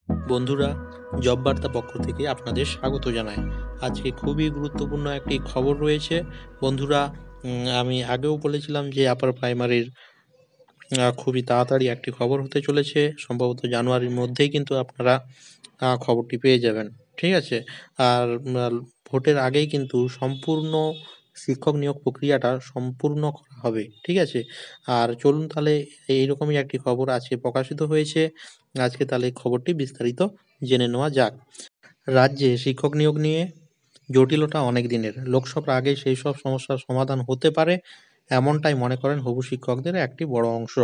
বন্ধুরা, জব বার্তা পক্ষ থেকে আপনাদের স্বাগত জানাই। আজকে খুবই গুরুত্বপূর্ণ একটি খবর রয়েছে। বন্ধুরা, আমি আগেও বলেছিলাম যে আপার প্রাইমারির খুবই তাড়াতাড়ি একটি খবর হতে চলেছে। সম্ভবত জানুয়ারির মধ্যেই কিন্তু আপনারা খবরটি পেয়ে যাবেন। ঠিক আছে? আর ভোটের আগেই কিন্তু সম্পূর্ণ শিক্ষক নিয়োগ প্রক্রিয়াটা সম্পূর্ণ করা হবে। ঠিক আছে? আর চলুন তাহলে এইরকমই একটি খবর আজকে প্রকাশিত হয়েছে। আজকে তাহলে খবরটি বিস্তারিত জেনে নেওয়া যাক। রাজ্যে শিক্ষক নিয়োগ নিয়ে জটিলতা অনেক দিনের। লোকসভার আগে সেই সব সমস্যার সমাধান হতে পারে, এমনটাই মনে করেন হবু শিক্ষকদের একটি বড় অংশ।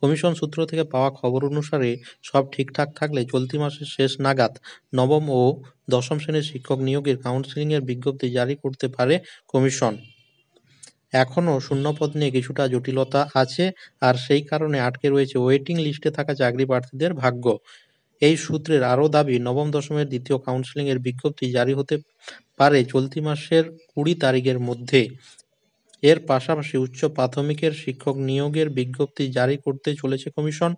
কমিশন সূত্র থেকে পাওয়া খবর অনুসারে সব ঠিকঠাক থাকলে চলতি মাসের শেষ নাগাদ নবম ও দশম শ্রেণীর শিক্ষক নিয়োগের কাউন্সেলিংয়ের বিজ্ঞপ্তি জারি করতে পারে কমিশন। এখনও শূন্যপদ নিয়ে কিছুটা জটিলতা আছে, আর সেই কারণে আটকে রয়েছে ওয়েটিং লিস্টে থাকা চাকরি প্রার্থীদের ভাগ্য। এই সূত্রের আরও দাবি, নবম দশমের দ্বিতীয় কাউন্সেলিংয়ের বিজ্ঞপ্তি জারি হতে পারে চলতি মাসের ২০ তারিখের মধ্যে। এর পাশাপাশি উচ্চ প্রাথমিকের শিক্ষক নিয়োগের বিজ্ঞপ্তি জারি করতে চলেছে কমিশন।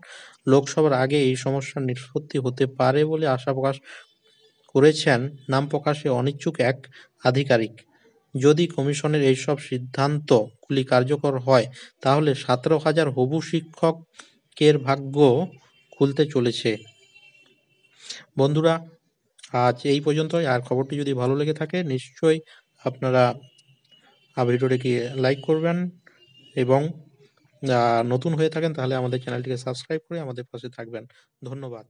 লোকসভার আগে এই সমস্যার নিষ্পত্তি হতে পারে বলে আশা প্রকাশ করেছেন নাম প্রকাশে অনিচ্ছুক এক আধিকারিক। যদি কমিশনের এইসব সিদ্ধান্তগুলি কার্যকর হয়, তাহলে ১৭,০০০ হবু শিক্ষকের ভাগ্য খুলতে চলেছে। বন্ধুরা, আজ এই পর্যন্তই। আর খবরটি যদি ভালো লেগে থাকে নিশ্চয়ই আপনারা ভিডিওটিকে লাইক করবেন, এবং নতুন হয়ে থাকেন তাহলে আমাদের চ্যানেলটিকে সাবস্ক্রাইব করে আমাদের পাশে থাকবেন। ধন্যবাদ।